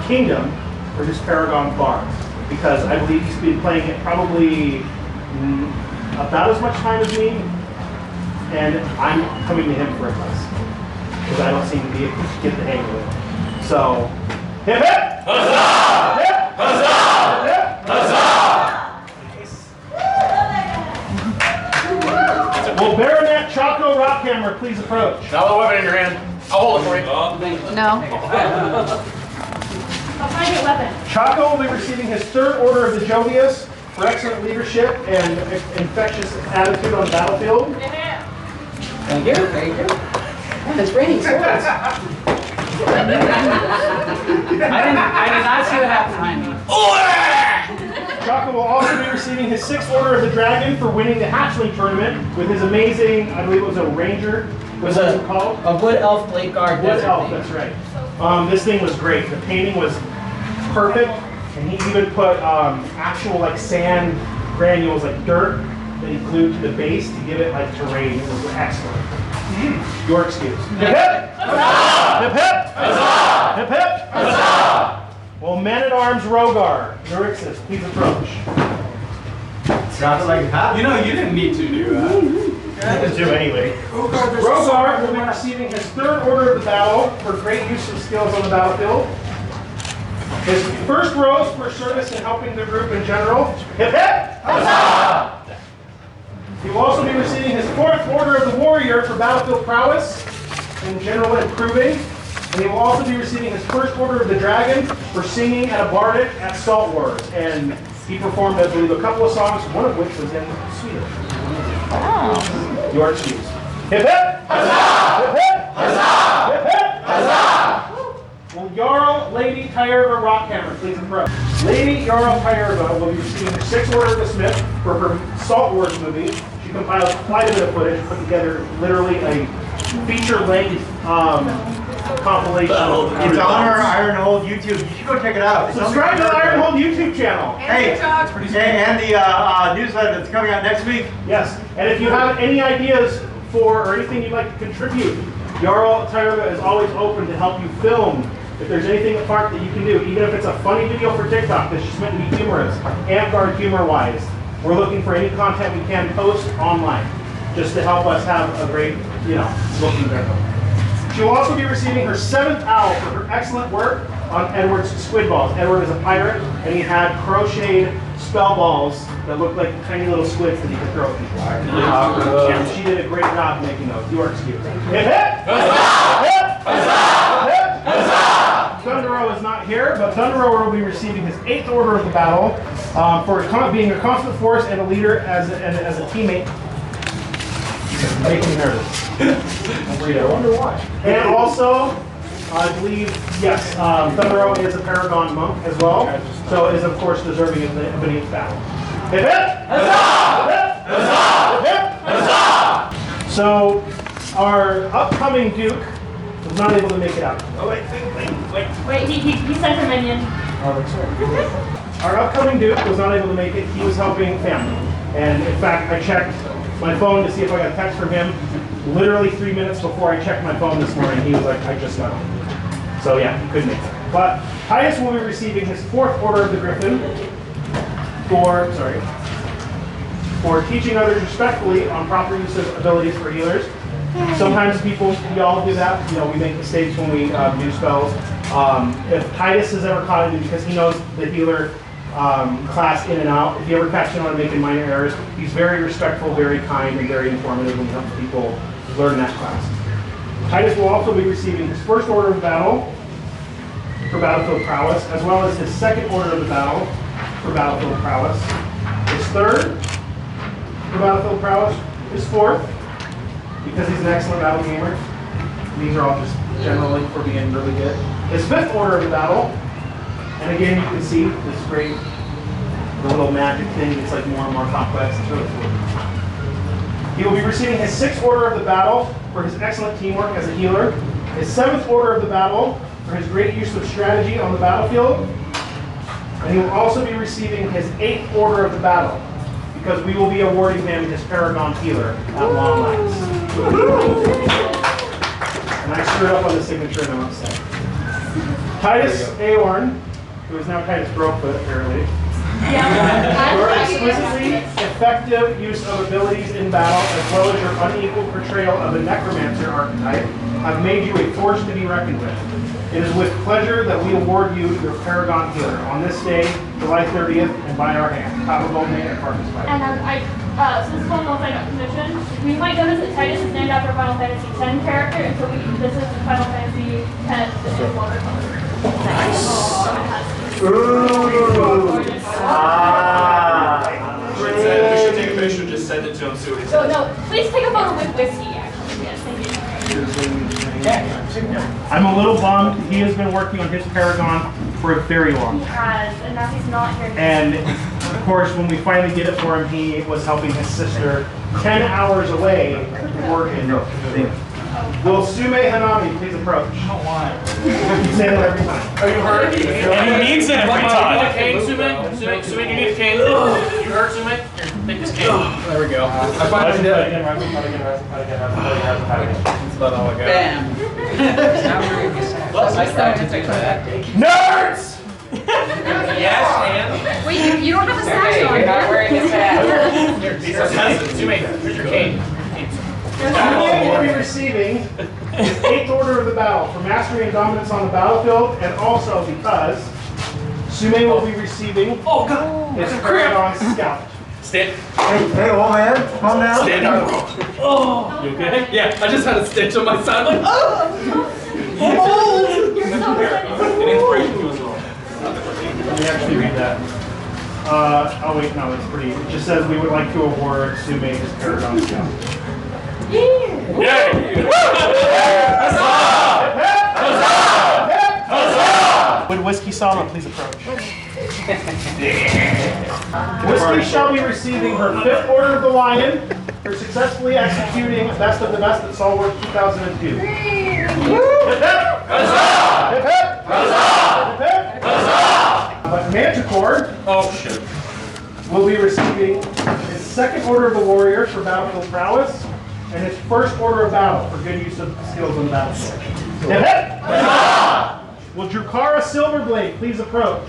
Kingdom for his Paragon Bard. Because I believe he's been playing it probably about as much time as me, and I'm coming to him for advice. Because I don't seem to be able to get the hang of it. So, hip hip! Huzzah! Hip! Huzzah! Hip! Huzzah! Will Baronet Chaco Rockhammer please approach? Now the weapon in your hand. I'll hold it for you. No. I'll find your weapon. Chaco will be receiving his 3rd order of the Jovius for excellent leadership and infectious attitude on the battlefield. Yeah. Thank you. Thank you. Man, it's raining swords. I did not see what happened behind me. Chaco will also be receiving his 6th order of the Dragon for winning the Hatchling tournament with his amazing, I believe it was a Ranger. What was it called? A wood elf blade guard. Wood desert Elf, thing. that's right. This thing was great. The painting was perfect, and he even put actual like sand granules, like dirt, that he glued to the base to give it like terrain. It was excellent. Your excuse. Hip hip! Huzzah! Hip hip! Huzzah! Hip hip! Huzzah! Well, Man-at-Arms Rogar, Neuroxis, please approach. Sounds like that. You know, you didn't need to do that. Let's do it anyway. Rogar will be receiving his 3rd order of the battle for great use of skills on the battlefield. His 1st rose for service in helping the group in general. Hip hip! Huzzah! He will also be receiving his 4th order of the warrior for battlefield prowess in general improving. And he will also be receiving his 1st order of the dragon for singing at a bardic at Salt Wars. And he performed, I believe, a couple of songs, one of which was in Sweden. Wow. Your excuse. Hip hip! Huzzah! Hip hip! Huzzah! Hip hip! Huzzah! Will Jarl Lady Tyerva Rockhammer please approach? Lady Jarl Tyerva will be receiving her 6th order of the Smith for her Salt Wars movie. She compiled quite a bit of footage, put together literally a feature-length compilation. It's on our Ironhold YouTube. You should go check it out. Subscribe to the Ironhold YouTube channel. Hey, and the newsletter that's coming out next week. Yes, and if you have any ideas for or anything you'd like to contribute, Jarl Tyerva is always open to help you film. If there's anything apart that you can do, even if it's a funny video for TikTok that's just meant to be humorous, Amtgard humor-wise, We're looking for any content we can post online, just to help us have a great, looking vehicle. She will also be receiving her 7th owl for her excellent work on Edward's squid balls. Edward is a pirate, and he had crocheted spell balls that looked like tiny little squids that he could throw at people. And she did a great job making those. You are excused. Hip hip! Thunderow is not here, but Thunderow will be receiving his 8th order of the battle for being a constant force and a leader as a teammate. Making me nervous. I wonder why. And also, I believe, yes, Thunderow is a Paragon monk as well, so is of course deserving of the beneath battle. Hip hip! Hip hip! So, our upcoming Duke was not able to make it out. Oh wait. Wait, he sent a minion. Our upcoming Duke was not able to make it. He was helping family. And in fact, I checked my phone to see if I got a text from him. Literally 3 minutes before I checked my phone this morning, he was like, I just got home. So yeah, he couldn't make it. But Tidus will be receiving his 4th Order of the Griffin for teaching others respectfully on proper use of abilities for healers. Sometimes we all do that. We make mistakes when we do spells. If Tidus has ever caught it, because he knows the healer class in and out. If you ever catch him on making minor errors, he's very respectful, very kind, and very informative when he helps people learn that class. Tidus will also be receiving his 1st Order of Battle for Battlefield Prowess, as well as his 2nd Order of the Battle for Battlefield Prowess, his 3rd for Battlefield Prowess, his 4th, because he's an excellent battle gamer. These are all just generally for being really good. His 5th Order of the Battle. And again, you can see this great, the little magic thing gets like more and more complex. It's really cool. He will be receiving his 6th Order of the Battle for his excellent teamwork as a healer, his 7th Order of the Battle for his great use of strategy on the battlefield, and he will also be receiving his 8th Order of the Battle because we will be awarding him his Paragon Healer at long last. And I screwed up on the signature and I'm upset. Tidus Aorn, who is now Tidus Brokefoot, apparently. Your exquisitely effective use of abilities in battle, as well as your unequal portrayal of the Necromancer archetype, have made you a force to be reckoned with. It is with pleasure that we award you your Paragon Healer on this day, July 30th, and by our hand. Kava and Farkas. And since it's one multi-nut commission, we might notice that Tidus is named after a Final Fantasy X character, and so this is Final Fantasy X in watercolor. Nice. We should take a picture and just send it to him so he No, please take a photo with whiskey, actually. Yes, thank you. I'm a little bummed. He has been working on his Paragon for a very long He time. has, and now he's not here. And of course, when we finally did it for him, he was helping his sister 10 hours away working. Will Sume Hanami please approach? I don't want it. You say that every time. Are you hurt? And he means it every time. Cane, Sume, you need a cane. You hurt, Sume? Here, take this cane. There we go. I find it dead. That's about all I got. Bam. Well, I started to take that. Nerds! Yes, and? Wait, you don't have a sash on. You're not wearing this hat. Here, these are peasants. Sume, here's your cane. Sume will be receiving his 8th Order of the Battle for mastery and dominance on the battlefield, and also because Sume will be receiving his Paragon Scout. Stand. Hey, old man, calm down. Stand up. Oh, you okay? Yeah, I just had a stitch on my side. Like, You're so good. Let me actually read that. Oh wait, no, it's pretty. It just says we would like to award Sume his Paragon Scout. Would Whiskey Sama please approach? Whiskey shall be receiving her 5th Order of the Lion for successfully executing Best of the Best at Solwork 2002. Hip hip! Huzzah! Hip hip! Huzzah! Hip hip! Huzzah! But Manticore will be receiving his 2nd Order of the Warrior for Battlefield Prowess and his 1st Order of Battle for good use of skills on the battlefield. Hip hip! Huzzah! Will Drukara Silverblade please approach?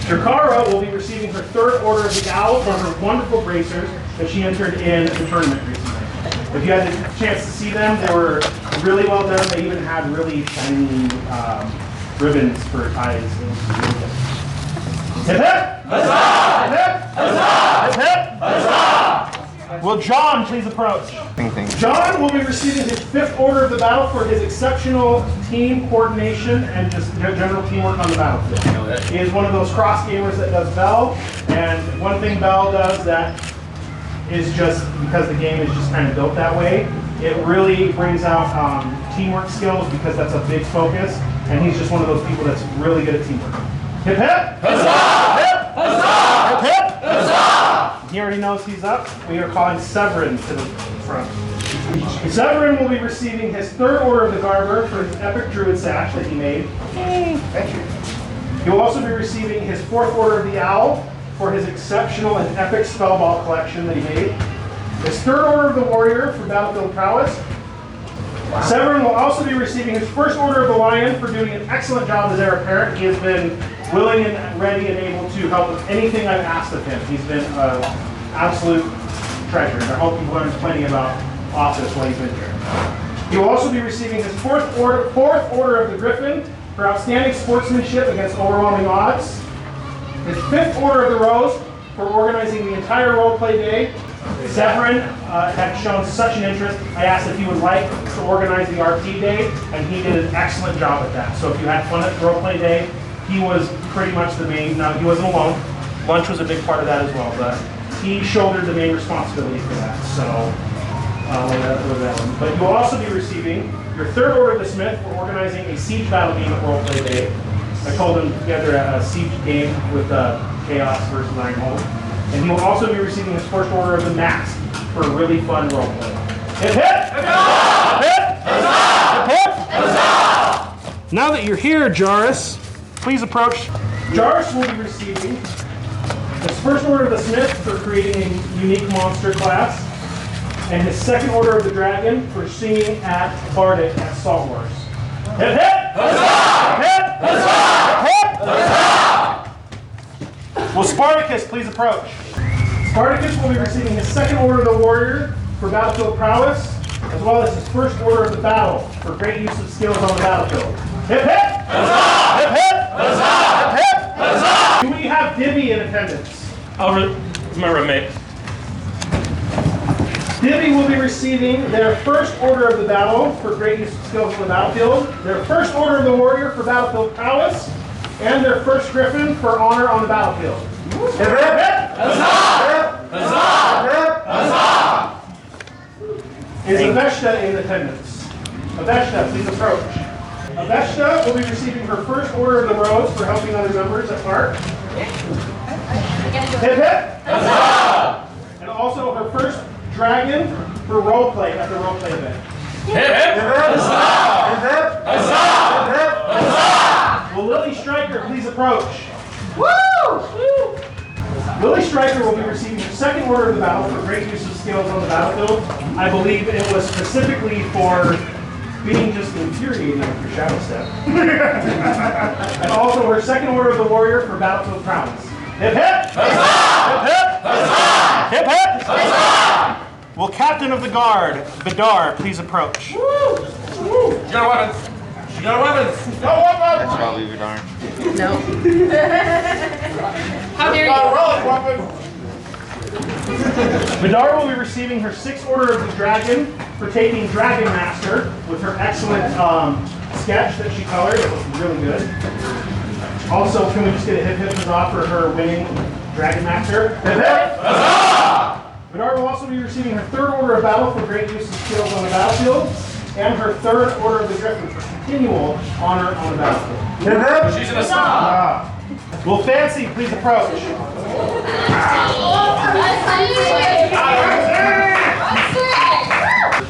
Drakara will be receiving her 3rd Order of the Owl for her wonderful bracers that she entered in the tournament recently. If you had the chance to see them, they were really well done. They even had really shiny ribbons for ties. It was really good. Hip hip! Huzzah! Hip hip! Huzzah! Hip hip! Huzzah! Will John please approach? John will be receiving his 5th Order of the Battle for his exceptional team coordination and just general teamwork on the battlefield. He is one of those cross gamers that does Bell, and one thing Bell does that is just because the game is just kind of built that way, it really brings out teamwork skills because that's a big focus, and he's just one of those people that's really good at teamwork. Hip hip! Huzzah! Hip! Huzzah! Hip hip! Huzzah! He already knows he's up. We are calling Severin to the front. Severin will be receiving his 3rd Order of the Garber for his epic druid sash that he made. Thank you. He will also be receiving his 4th Order of the Owl for his exceptional and epic spellball collection that he made. His 3rd Order of the Warrior for battlefield prowess. Severin will also be receiving his 1st Order of the Lion for doing an excellent job as heir apparent. He has been willing and ready and able to help with anything I've asked of him. He's been an absolute treasure, and I hope you've learned plenty about office while he's been here. He will also be receiving his 4th Order of the Griffin for outstanding sportsmanship against overwhelming odds. His 5th Order of the Rose for organizing the entire roleplay day. Severin had shown such an interest. I asked if he would like to organize the RP day, and he did an excellent job at that. So if you had fun at roleplay day, he was pretty much the main. Now, he wasn't alone. Lunch was a big part of that as well, but he shouldered the main responsibility for that. So, with that one. But you will also be receiving your 3rd Order of the Smith for organizing a siege battle game at roleplay day. I told him together a siege game with Chaos versus Ironhold. And he will also be receiving his 1st Order of the Mask for a really fun roleplay. Hip hip! Huzzah! Hip hip! Huzzah! Hip hip! Huzzah! Now that you're here, Jairus, please approach. Jairus will be receiving his 1st Order of the Smith for creating a unique monster class, and his 2nd Order of the Dragon for singing at Bardic at Salt Wars. Hip hip! Huzzah! Hip hip! Huzzah! Hip hip! Huzzah! Will Spartacus please approach? Spartacus will be receiving his 2nd Order of the Warrior for battlefield prowess, as well as his 1st Order of the Battle for great use of skills on the battlefield. Hip hip! Huzzah! Hip hip! Huzzah! Hip hip! Huzzah! Do we have Divvy in attendance? It's my roommate. Divvy will be receiving their 1st Order of the Battle for great use of skills on the battlefield, their 1st Order of the Warrior for battlefield prowess, and their 1st Griffin for honor on the battlefield. Hip hip! Huzzah! Huzzah! Huzzah! Is Aveshta in attendance? Aveshta, please approach. Aveshta will be receiving her 1st Order of the Rose for helping other members at park. Hip hip! Huzzah! And also her 1st Dragon for roleplay at the roleplay event. Hip hip! Huzzah! Hip hip! Huzzah! Hip hip! Huzzah! Will Lily Stryker please approach? Woo! Lily Stryker will be receiving her 2nd Order of the Battle for great use of skills on the battlefield. I believe it was specifically for being just infuriating with your shadow step. And also her 2nd Order of the Warrior for battlefield prowess. Hip hip! Huzzah! Hip hip! Huzzah! Hip hip! Huzzah! Will Captain of the Guard, Vidar, please approach? You got weapons! You got weapons! No weapons! That's probably Vidar. No. How dare you? Vidar will be receiving her 6th Order of the Dragon for taking Dragon Master with her excellent sketch that she colored. It was really good. Also, can we just get a hip hip huzzah for her winning Dragon Master? Hip hip! Huzzah! Vidar will also be receiving her 3rd Order of Battle for great use of skills on the battlefield, and her 3rd Order of the Griffin for continual honor on the battlefield. Hip hip! She's in a song. Will Fancy please approach?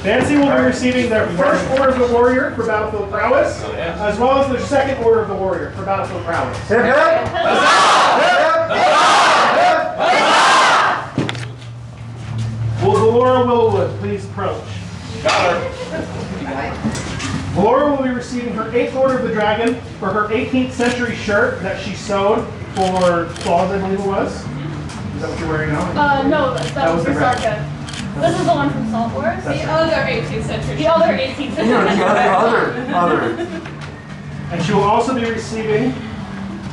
Fancy will be receiving their 1st Order of the Warrior for battlefield prowess, as well as their 2nd Order of the Warrior for battlefield prowess. Hip hip! Will Valora Willwood please approach? Got her. Valora will be receiving her 8th Order of the Dragon for her 18th century shirt that she sewed for claws, I believe it was. Is that what you're wearing now? No, that was the for red. Sarka. This is the one from Salt Wars. That's The right. other 18th century. The other 18th century. Other. And she will also be receiving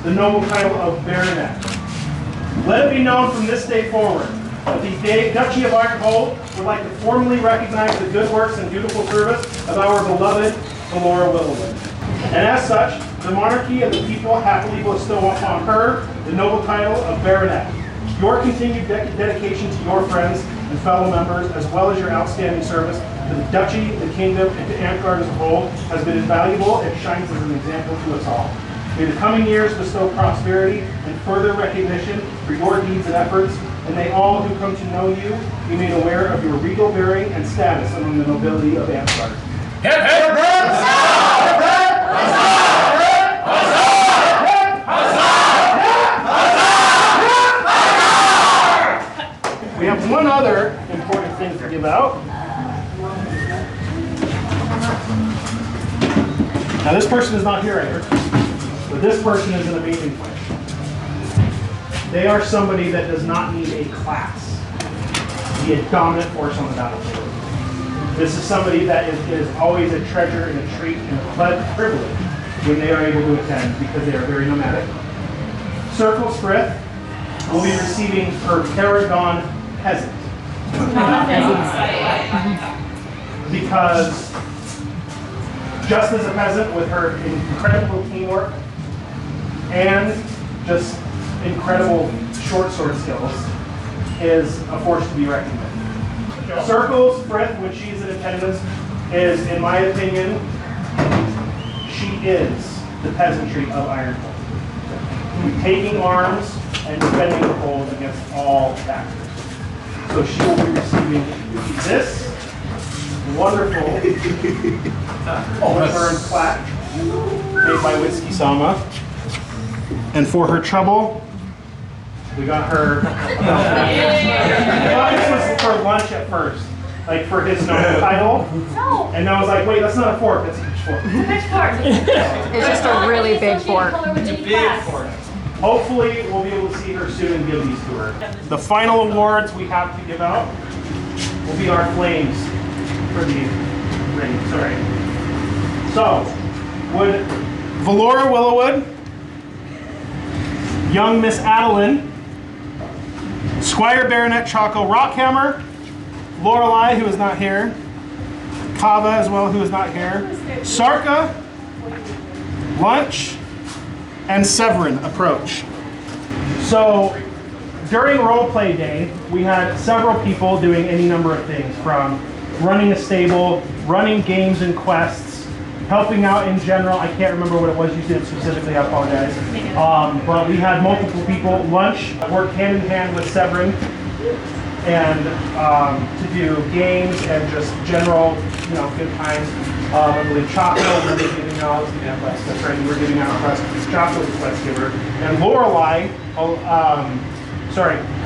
the noble title of Baronet. Let it be known from this day forward that the Duchy of Ironhold would like to formally recognize the good works and dutiful service of our beloved Valora Willowwood. And as such, the monarchy and the people happily bestow upon her the noble title of Baronet. Your continued dedication to your friends and fellow members, as well as your outstanding service to the Duchy, the Kingdom, and to Amtgard as a whole, has been invaluable and shines as an example to us all. May the coming years bestow prosperity and further recognition for your deeds and efforts, and may all who come to know you be made aware of your regal bearing and status among the nobility of Amtgard. Hip, hip! We have one other important thing to give out. Now this person is not here either, but this person is an amazing player. They are somebody that does not need a class to be a dominant force on the battlefield. This is somebody that is always a treasure and a treat and a privilege when they are able to attend because they are very nomadic. Circle Sprith will be receiving her Paragon Peasant. Because just as a peasant with her incredible teamwork and just incredible short sword skills is a force to be reckoned with. Circle's Sprith, when she's in attendance, is, in my opinion, she is the peasantry of Ironhold. Taking arms and defending the hold against all factors. So she will be receiving this wonderful wood-burned plaque made by Whiskey Sama. And for her trouble, we got her. I thought this was for lunch at first, like for his noble title. No. And I was like, wait, that's not a fork, that's a huge fork. Which part? It's just a really big fork. It's a big fork. Hopefully, we'll be able to see her soon and give these to her. The final awards we have to give out will be our flames for the rings. All right. So, would Valora Willowwood, young Miss Adeline, Squire Baronet Chaco Rockhammer, Lorelei, who is not here, Kava as well, who is not here, Sarka, Lunch, and Severin approach. So during roleplay day, we had several people doing any number of things, from running a stable, running games and quests, helping out in general. I can't remember what it was you did specifically, I apologize. But we had multiple people. Lunch worked hand in hand with Severin and to do games and just general, good times. I believe Chaco was giving out quests. That's right, we were giving out quests. Chaco was the quest giver. And Lorelei,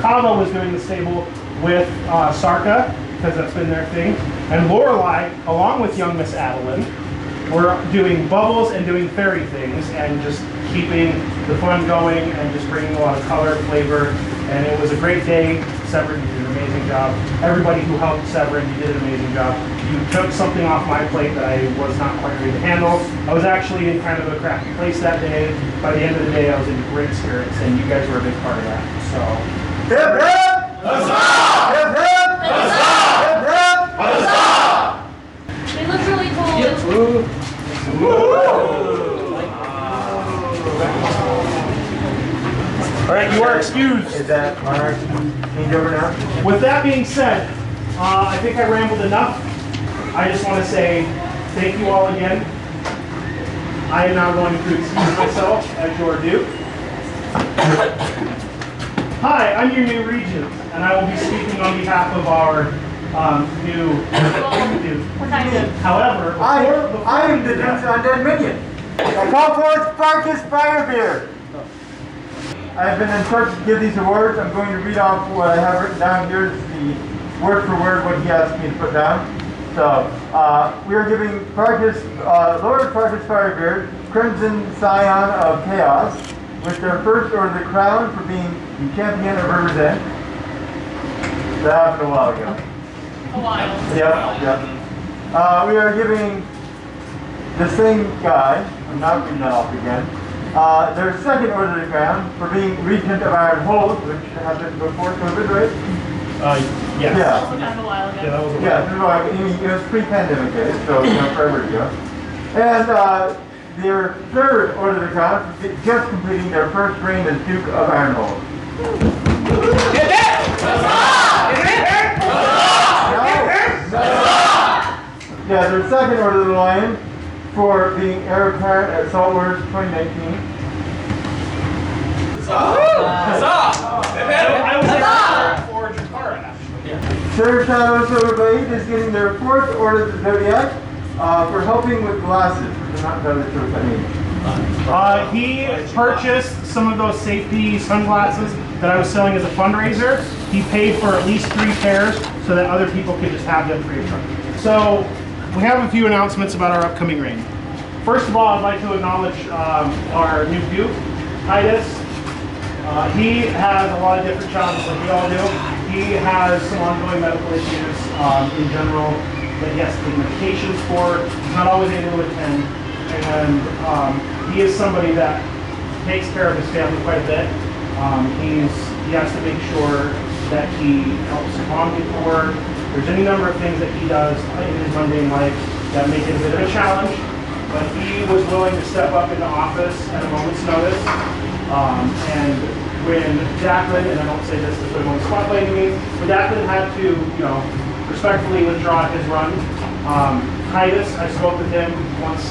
Kava was doing the stable with Sarka, because that's been their thing. And Lorelei, along with young Miss Adeline, were doing bubbles and doing fairy things and just keeping the fun going and just bringing a lot of color, flavor. And it was a great day. Severin, you did an amazing job. Everybody who helped Severin, you did an amazing job. You took something off my plate that I was not quite ready to handle. I was actually in kind of a crappy place that day. By the end of the day, I was in great spirits, and you guys were a big part of that. So. Hip hip! Huzzah! Hip hip! Huzzah! Hip hip! Huzzah! They look really cool. All right, you are excused. Is that Monarch change over now? With that being said, I think I rambled enough. I just want to say thank you all again. I am now going to excuse myself as your Duke. Hi, I'm your new regent, and I will be speaking on behalf of our new Duke. However, I am the Duke's undead minion. I call forth Farkas Firebeard. I've been instructed to give these awards. I'm going to read off what I have written down here. It's the word for word what he asked me to put down. So, we are giving Farkas, Lord Farkas Firebeard, Crimson Scion of Chaos, with their first Order of the Crown for being the champion of River's End. That happened a while ago. A while. Yep. We are giving the same guy, I'm not reading that off again, their second Order of the Crown for being Regent of Iron Hold, which happened before COVID, right? Yes. Yeah. Also kind of a while ago. Yeah, that was a Yeah, this is like, I mean, it was pre-pandemic days, so forever ago. And their third Order of the Crown for just completing their first reign as Duke of Ironhold. Yeah, their second Order of the Lion for being heir apparent at Salt Wars 2019. I was there for Regent Kava, actually. Sir Shadow Silverblade is getting their fourth Order of the Zodiac for helping with glasses, which I'm not entirely sure what that means. He purchased some of those safety sunglasses that I was selling as a fundraiser. He paid for at least 3 pairs so that other people could just have them free of charge. So we have a few announcements about our upcoming reign. First of all, I'd like to acknowledge our new Duke, Tidus. He has a lot of different challenges like we all do. He has some ongoing medical issues in general that he has to take medications for. He's not always able to attend. And he is somebody that takes care of his family quite a bit. He has to make sure that he helps his mom get to work. There's any number of things that he does in his mundane life that make it a bit of a challenge. But he was willing to step up into office at a moment's notice. And when Jacqueline, and I don't say this to put him on the spotlight me, but Jacqueline had to, respectfully withdraw his run. Tidus, I spoke with him once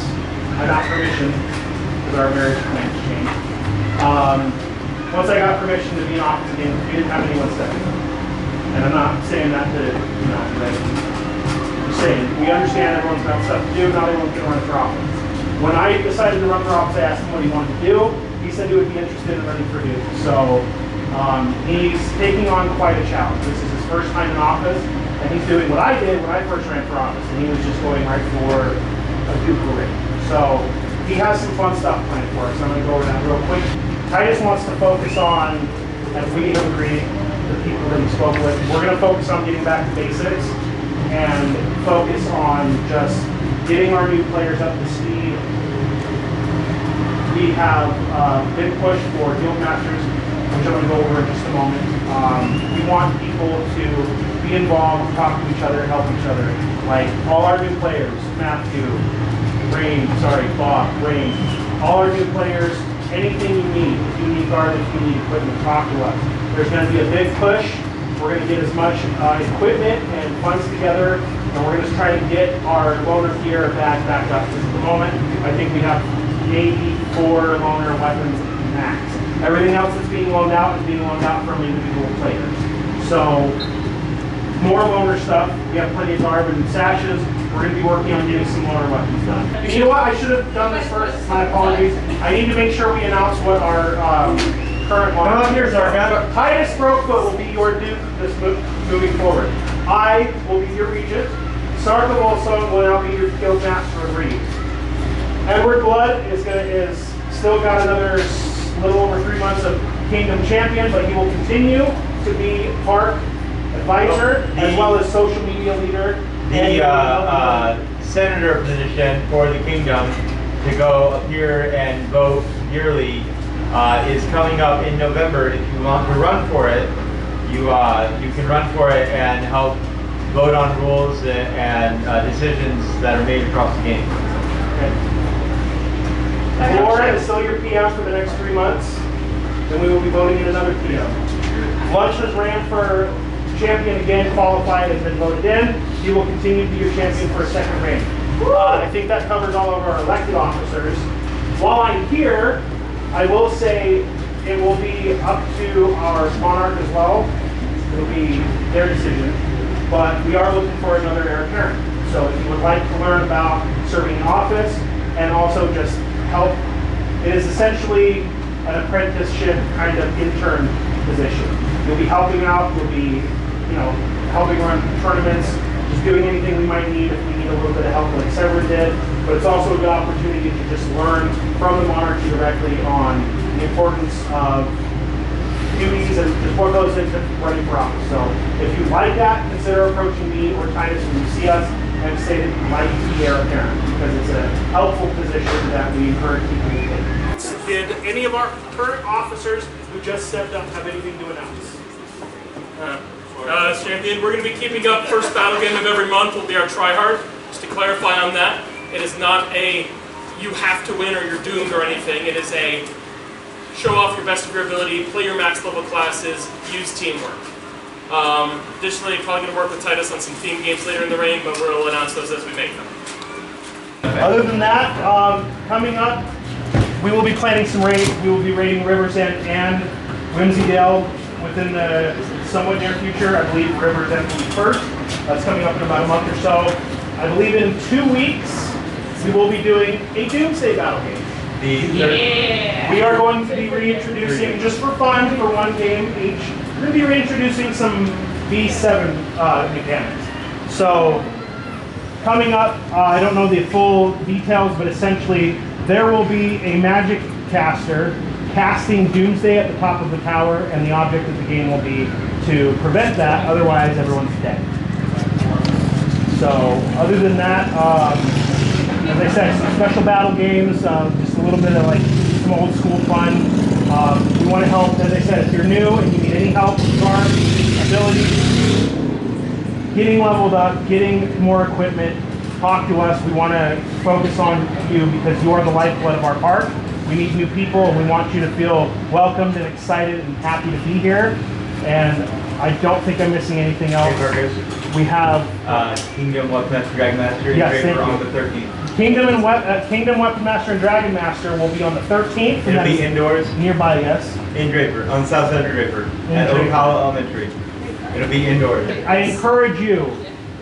I got permission, because our marriage plans changed. Once I got permission to be in office again, we didn't have anyone stepping up. And I'm not saying that to, I'm saying, we understand everyone's got stuff to do, not everyone's going to run for office. When I decided to run for office, I asked him what he wanted to do. He said he would be interested in running for Duke. So he's taking on quite a challenge. This is his first time in office, and he's doing what I did when I first ran for office, and he was just going right for a ducal reign. So he has some fun stuff planned for us. I'm going to go over that real quick. Tidus wants to focus on, and we have agreed, the people that he spoke with, we're going to focus on getting back to basics and focus on just getting our new players up to speed. We have a big push for guild masters, which I'm going to go over in just a moment. We want people to be involved, talk to each other, help each other. Like all our new players, Matthew, Bob, Rain, all our new players, anything you need, if you need guard, if you need equipment, talk to us. There's going to be a big push. We're going to get as much equipment and funds together, and we're going to try to get our loaner gear back up. Because at the moment, I think we have maybe 4 loaner weapons max. Everything else that's being loaned out is being loaned out from individual players. So, more loaner stuff. We have plenty of garb and sashes. We're going to be working on getting some loaner weapons done. You know what? I should have done this first. My apologies. I need to make sure we announce what our current Monarch here, Sarka. Tidus Brokefoot will be your Duke moving forward. I will be your Regent. Sarka also will now be your Guild Master of Reeds. Edward Blood is still got another little over 3 months of Kingdom Champion, but he will continue to be Park Advisor as well as social media leader. The senator position for the kingdom to go up here and vote yearly is coming up in November. If you want to run for it, you can run for it and help vote on rules and decisions that are made across the game. Laura is still your PM for the next 3 months. Then we will be voting in another PM. Lunch has ran for champion again, qualified, has been voted in. He will continue to be your champion for a second reign. I think that covers all of our elected officers. While I'm here, I will say it will be up to our Monarch as well. It will be their decision. But we are looking for another heir apparent. So if you would like to learn about serving in office and also just help, it is essentially an apprenticeship kind of intern position. You'll be helping out, you'll be helping run tournaments, just doing anything we might need if we need a little bit of help like Severin did. But it's also a good opportunity to just learn from the monarchy directly on the importance of duties and what goes into running for office. So if you like that, consider approaching me or Tidus when you see us and say that you like to be heir apparent, because it's a helpful position that we encourage people to take. Did any of our current officers who just stepped up have anything to announce? Champion, we're going to be keeping up first battle game of every month will be our try hard. Just to clarify on that, it is not a you have to win or you're doomed or anything. It is a show off your best of your ability, play your max level classes, use teamwork. Additionally, probably going to work with Tidus on some theme games later in the reign, but we'll announce those as we make them. Other than that, coming up, we will be planning some raids. We will be raiding Rivers End and Whimsydale within the somewhat near future. I believe Rivers End will be first. That's coming up in about a month or so. I believe in 2 weeks, we will be doing a Doomsday battle game. We are going to be reintroducing, just for fun, for one game each, we're going to be reintroducing some V7 mechanics. So, coming up, I don't know the full details, but essentially there will be a magic caster casting Doomsday at the top of the tower, and the object of the game will be to prevent that, otherwise everyone's dead. So, other than that, as I said, some special battle games, just a little bit of like some old school fun. We want to help, as I said, if you're new and you need any help with guard, abilities, getting leveled up, getting more equipment, talk to us. We want to focus on you because you are the lifeblood of our park. We need new people and we want you to feel welcomed and excited and happy to be here. And I don't think I'm missing anything else. We have Kingdom, Weapon Master, Dragon Master, and yes, Draper on the 13th. Kingdom, Weapon Master, and Dragon Master will be on the 13th. It'll be indoors. Nearby, yes. In Draper, on the south side of Draper, at Ocala Elementary. It'll be indoors. I encourage you,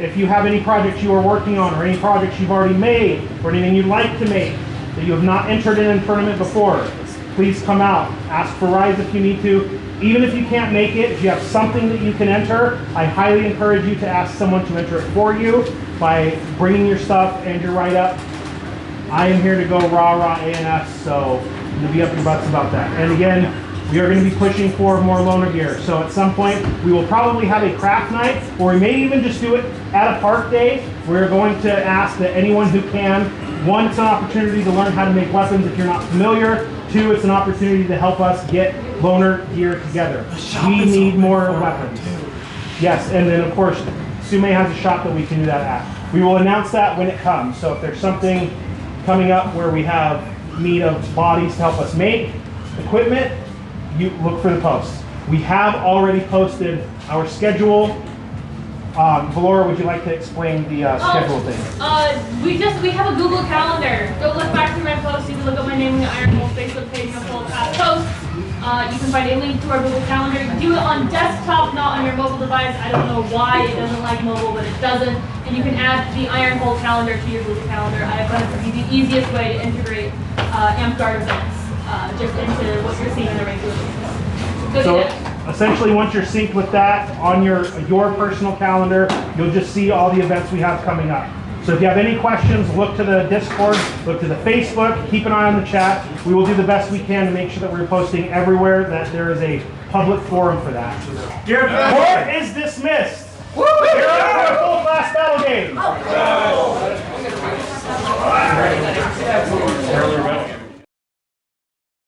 if you have any projects you are working on or any projects you've already made or anything you'd like to make that you have not entered in a tournament before, please come out. Ask for rides if you need to. Even if you can't make it, if you have something that you can enter, I highly encourage you to ask someone to enter it for you by bringing your stuff and your write-up. I am here to go rah-rah ANS, so you'll be up your butts about that. And again, we are going to be pushing for more loaner gear. So at some point, we will probably have a craft night, or we may even just do it at a park day. We're going to ask that anyone who can, one, it's an opportunity to learn how to make weapons if you're not familiar. Two, it's an opportunity to help us get loaner gear together. We need more weapons. Yes, and then of course, Sume has a shop that we can do that at. We will announce that when it comes. So if there's something coming up where we have need of bodies to help us make equipment, you look for the posts. We have already posted our schedule. Valora, would you like to explain the schedule thing? We have a Google Calendar. Go look back through my posts. You can look up my name in the Iron Wolf Facebook page and full past posts. You can find a link to our Google Calendar. You can do it on desktop, not on your mobile device. I don't know why it doesn't like mobile, but it doesn't. And you can add the Iron Wolf calendar to your Google Calendar. I have found it to be the easiest way to integrate Amtgard events just into what you're seeing on a regular basis. Go do that. Essentially, once you're synced with that on your personal calendar, you'll just see all the events we have coming up. So if you have any questions, look to the Discord, look to the Facebook, keep an eye on the chat. We will do the best we can to make sure that we're posting everywhere, that there is a public forum for that. Court is dismissed.